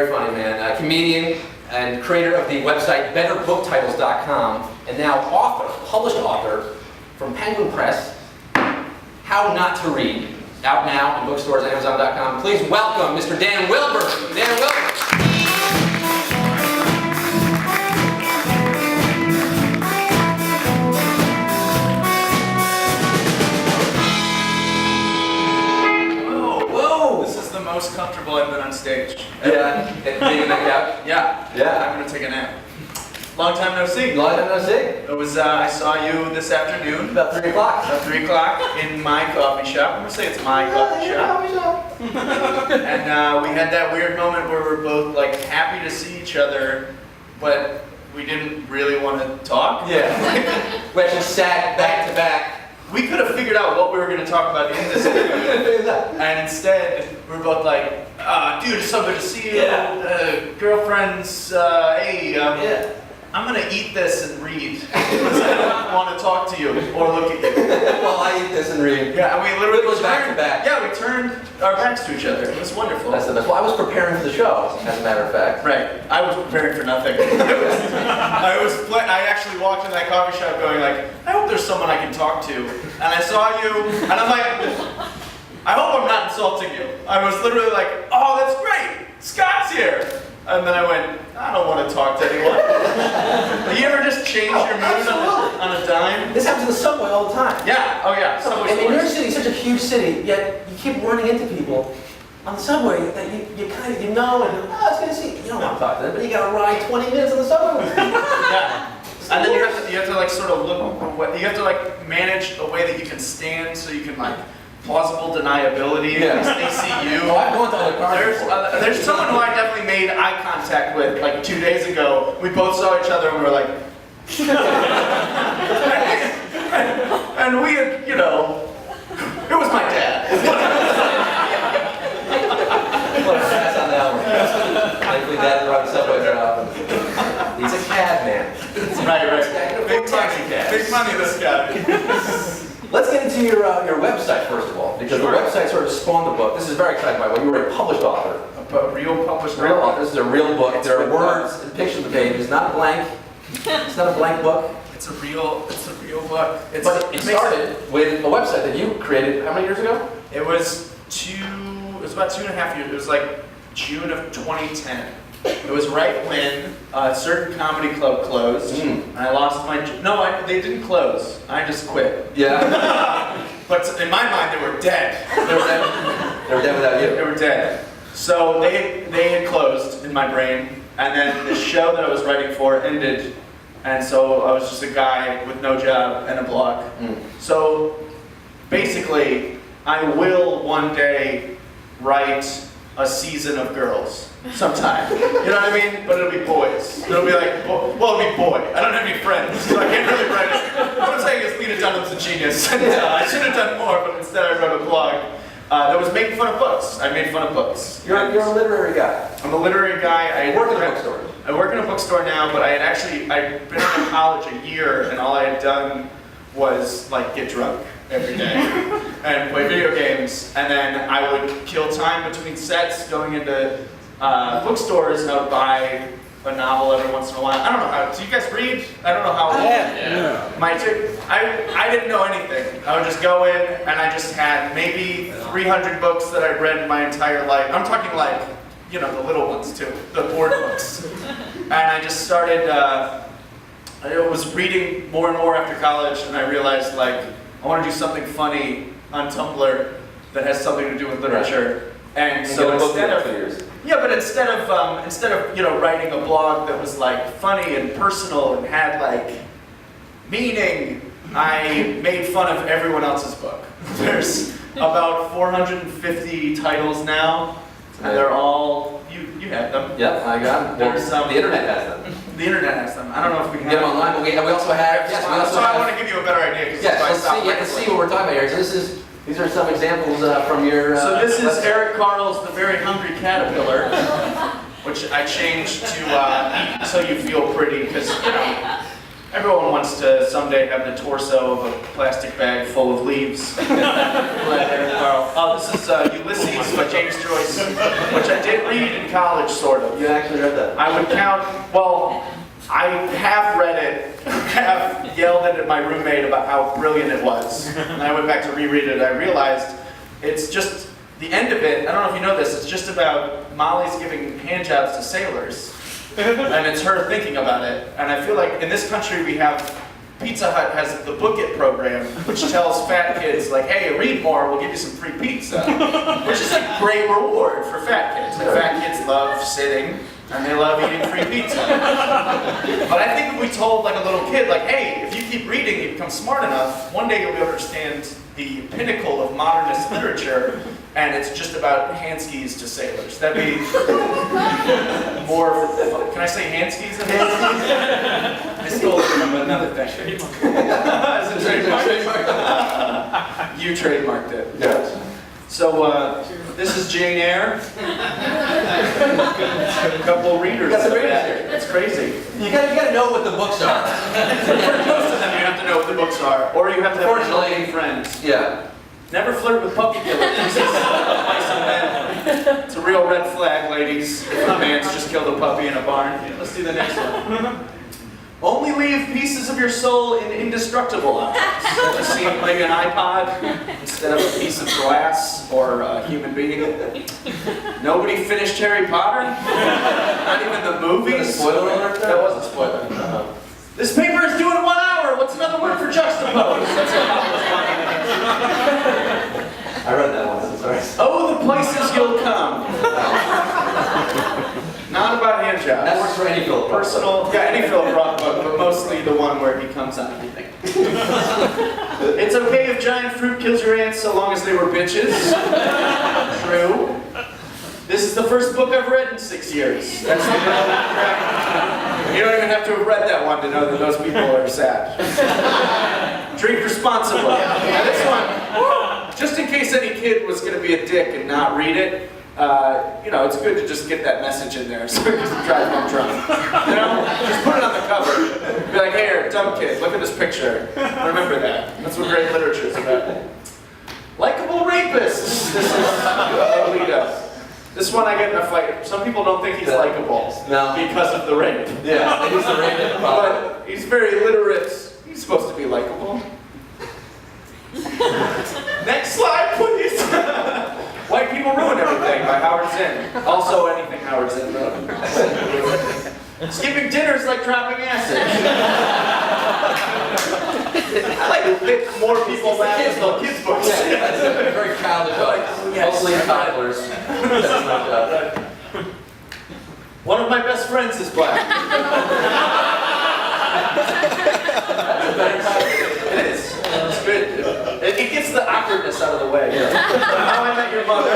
Very funny man. Comedian and creator of the website betterbooktitles.com, and now author, published author from Penguin Press, How Not to Read, out now in bookstores, Amazon.com. Please welcome Mr. Dan Wilbur. Dan Wilbur. Most comfortable I've been on stage. Yeah, taking a nap. Yeah, I'm gonna take a nap. Long time no see. Long time no see. It was. I saw you this afternoon. About 3 o'clock. About 3 o'clock in my coffee shop. I'm gonna say it's my coffee shop. And we had that weird moment where we're both like happy to see each other, but we didn't really want to talk. Yeah. We actually sat back to back. We could have figured out what we were going to talk about in this interview, and instead we were both like, dude, it's so good to see you, girlfriends, hey, I'm going to eat this and read, because I don't want to talk to you or look at you. Well, I eat this and read. Yeah, and we literally was back to back. Yeah, we turned our backs to each other. It was wonderful. That's the best. Well, I was preparing for the show, as a matter of fact. Right. I was preparing for nothing. I actually walked in that coffee shop going like, I hope there's someone I can talk to. And I saw you, and I'm like, I hope I'm not insulting you. I was literally like, oh, that's great. Scott's here. And then I went, I don't want to talk to anyone. You ever just change your mood on a dime? This happens in the subway all the time. Yeah, oh yeah. And New York City is such a huge city, yet you keep running into people on the subway that you kind of, and you're like, oh, it's good to see you. You don't want to talk to them, but you got to ride 20 minutes on the subway with them. Yeah. And then you have to like sort of look, you have to like manage a way that you can stand so you can like, plausible deniability, because they see you. Oh, I've gone to other cars. There's someone who I definitely made eye contact with like 2 days ago. We both saw each other and we were like, and we had, it was my dad. What a pass on that one. Thankfully, Dad didn't ride the subway very often. He's a cad man. Right. Big taxi cabs. Big money, this guy. Let's get into your website first of all, because the website sort of spawned the book. This is very exciting, by the way. You were a published author. A real published author. author. This is a real book. There are words and pictures of the page. It's not blank. It's not a blank book. It's a real book. But it started with a website that you created how many years ago? It was about 2.5 years. It was like June of 2010. It was right when a certain comedy club closed, and I lost my they didn't close. I just quit. Yeah. But in my mind, they were dead. They were dead. They were dead without you. They were dead. So they had closed in my brain, and then the show that I was writing for ended, and so I was just a guy with no job and a blog. So basically, I will one day write a season of girls. Sometime. You know what I mean? But it'll be boys. It'll be like, it'll be boy. I don't have any friends, so I can't really write it. What I'm saying is Lena Dunham's a genius. And, I should have done more, but instead I wrote a blog that was making fun of books. I made fun of books. You're a literary guy. I'm a literary guy. I work in a bookstore. I work in a bookstore now, but I'd been out of college a year, and all I had done was like get drunk every day and play video games, and then I would kill time between sets going into bookstores, and I would buy a novel every once in a while. I don't know how. Do you guys read? I don't know how. Yeah. I didn't know anything. I would just go in, and I just had maybe 300 books that I'd read in my entire life. I'm talking like, the little ones too, the board books. And I just started. I was reading more and more after college, and I realized like I want to do something funny on Tumblr that has something to do with literature. And so instead of writing a blog that was like funny and personal and had like meaning, I made fun of everyone else's book. There's about 450 titles now, and they're all you have them. Yep, I got them. Well, the internet has them. The internet has them. I don't know if we can get them online, but we also have. Yes, I want to give you a better idea. Yes, let's see what we're talking about here. So these are some examples from your. So this is Eric Carle's The Very Hungry Caterpillar, which I changed to Eat So You Feel Pretty, because Everyone wants to someday have the torso of a plastic bag full of leaves. This is Ulysses by James Joyce, which I did read in college, sort of. You actually read that? I would count, well, I have read it, have yelled at my roommate about how brilliant it was. And I went back to reread it, I realized it's just, the end of it, I don't know if you know this, it's just about Molly's giving handjobs to sailors. And it's her thinking about it. And I feel like in this country we have, Pizza Hut has the Book It program, which tells fat kids, like, hey, read more, we'll give you some free pizza. Which is a great reward for fat kids. Like, fat kids love sitting, and they love eating free pizza. But I think if we told like a little kid, like, hey, if you keep reading, you become smart enough, one day you'll be able to understand the pinnacle of modernist literature, and it's just about handskis to sailors. That'd be more, can I say handskis and handskis? I stole it from another thing. Is it trademarked? You trademarked it. Yes. So, this is Jane Eyre. A couple readers. That's crazy. It's crazy. You gotta know what the books are. For most of them, you have to know what the books are, or you have to have Unfortunately, friends. Yeah. Never flirt with puppy killers. This is advice on that. It's a real red flag, ladies. If a man's just killed a puppy in a barn. Let's do the next one. Only leave pieces of your soul in indestructible objects. Such as maybe an iPod instead of a piece of glass or a human being. Nobody finished Harry Potter? Not even the movies? Spoiler alert? That wasn't a spoiler. This paper is due in 1 hour. What's another word for juxtapose? That's a I read that one, I'm sorry. Oh, the places you'll come. Not about hand jobs. That works for any Philip Roth Personal, yeah, any Philip Roth book, but mostly the one where he comes on everything. It's okay if giant fruit kills your ants so long as they were bitches. True. This is the first book I've read in 6 years. That's the You don't even have to have read that one to know that those people are sad. Drink responsibly. Now this one, just in case any kid was going to be a dick and not read it, you know, it's good to just get that message in there so it doesn't drive home drunk. You know, just put it on the cover. Be like, hey, dumb kid, look at this picture. Remember that. That's what great literature is about. Likeable rapists. This is Alito. This one I get in a fight. Some people don't think he's likable because of the rape. Yeah, he's the rape. But he's very literate. He's supposed to be likable. Next slide, please. White People Ruin Everything by Howard Zinn. Also anything Howard Zinn wrote. Skipping dinner's like dropping acid. I like to make more people laugh as the kids' books. Yeah, that's a very childish book. Mostly toddlers. One of my best friends is black. It is. It's good. It gets the awkwardness out of the way. Yeah. How I Met Your Mother.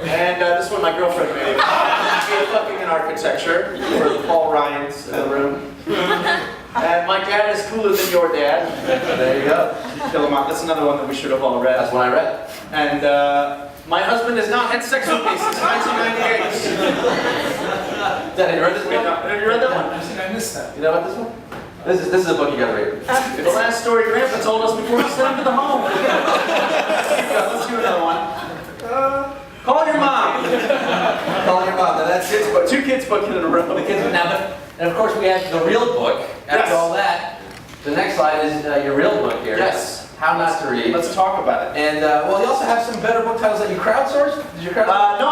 And this one my girlfriend made. She's fucking in architecture for the Paul Ryans in the room. And my dad is cooler than your dad. There you go. Kill him out. That's another one that we should have all read. That's one I read. And my husband has not had sex with me since 1998. Dad, have you read this one? Have you read that one? I missed that. You know about this one? This is a book you gotta read. The last story Grandpa told us before he sent him to the home. Let's do another one. Call your mom. Calling your mom. Now that's Kids book. 2 kids book in a row. the kids now, and of course we have the real book. After Yes. all that, the next slide is your real book here. Yes. How Not to Read. Let's talk about it. And well, you also have some better book titles that you crowdsourced. Did you crowdsource? No,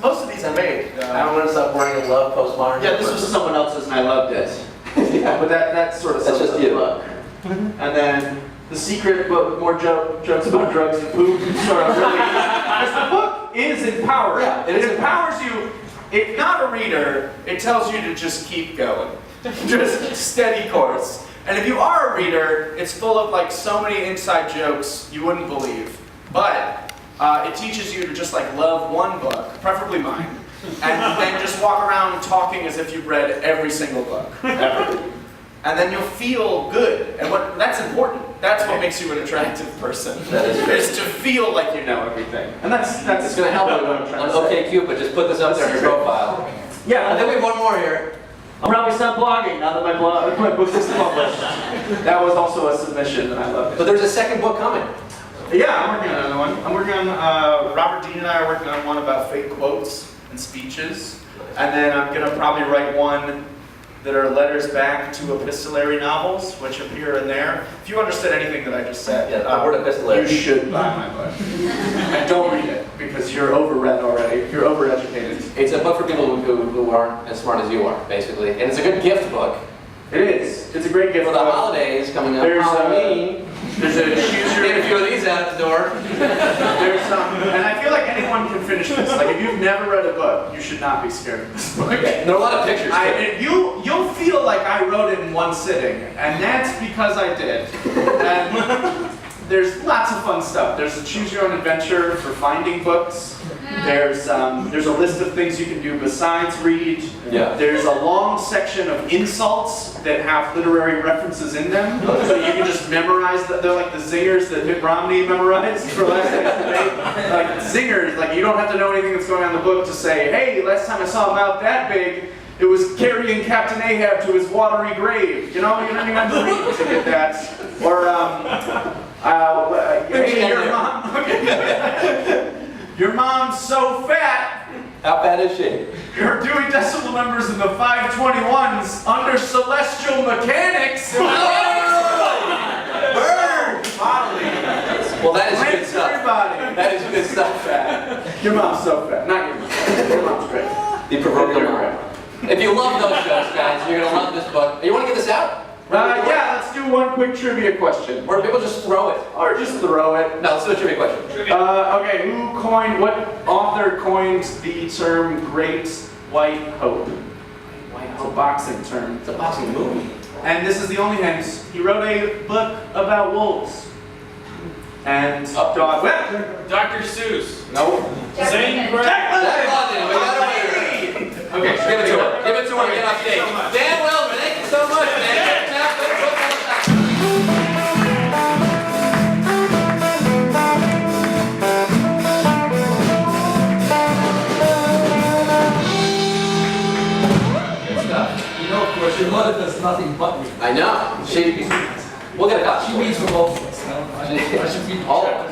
most of these I made. I don't want to stop worrying and love postmodern. Yeah, this was someone else's and I loved it. Yeah. But that sort of That's sums just up you. the book. And then The Secret, but with more jokes about drugs and poop. Sort of really. Because the book is empowering. Yeah, it empowers you. If not a reader, it tells you to just keep going. Just steady course. And if you are a reader, it's full of like so many inside jokes you wouldn't believe. But it teaches you to just like love one book, preferably mine, and then just walk around talking as if you've read every single book ever. And then you'll feel good. And that's important. That's what makes you an attractive person. That is great. Is to feel like you know everything. And that's It's going to help what I'm on trying to say. OkCupid. Just put this up there in your profile. I think we have one more here. I'll probably stop blogging now that my book is published. That was also a submission, and I love But it. there's a second book coming. Yeah, I'm working on another one. I'm working on, Robert Dean and I are working on one about fake quotes and speeches. And then I'm going to probably write one that are letters back to epistolary novels, which appear in there. If you understood anything that I just said, Yeah, the word epistolary. you should buy my book. And don't read it, because you're overread already. You're overeducated. It's a book for people who aren't as smart as you are, basically. And it's a good gift book. It is. It's a great gift For the book. holidays coming up, There's Halloween. There's a choose your... Get a few of these out the door. There's and I feel like anyone can finish this. Like, if you've never read a book, you should not be scared of this book. There are a lot of pictures. You'll feel like I wrote it in one sitting, and that's because I did. And there's lots of fun stuff. There's a choose your own adventure for finding books. There's a list of things you can do besides read. Yeah. There's a long section of insults that have literary references in them, so you can just memorize that. They're like the zingers that Mitt Romney memorized for last night's debate. Like zingers, like you don't have to know anything that's going on in the book to say, hey, last time I saw a mouth that big, it was carrying Captain Ahab to his watery grave. You don't even have to read to get that. Or hey, your mom's so fat. How bad is she? You're doing decimal numbers in the 521s under celestial mechanics. Burn! Bodily. Well, that is good Plants stuff. everybody. That is good stuff. Fat. Your mom's so fat. Not your mom. Your mom's great. The proverbial mom. If you love those jokes, guys, you're going to love this book. You want to get this out? Yeah, let's do one quick trivia question. Or people just throw it? Or just throw it. No, let's do a trivia question. Okay, what author coined the term Great White Hope? It's a boxing term. It's a boxing movie. And this is the only hint. He wrote a book about wolves. And dog. Dr. Seuss. No. Zane Grey. Jack London, we got a winner. Okay, give it to her. Give it to her and get off stage. Dan Wilbur, thank you so much, man. You know, of course, your mother does nothing but read. I know. We'll get a copy. She reads for both of us. I should read All of us.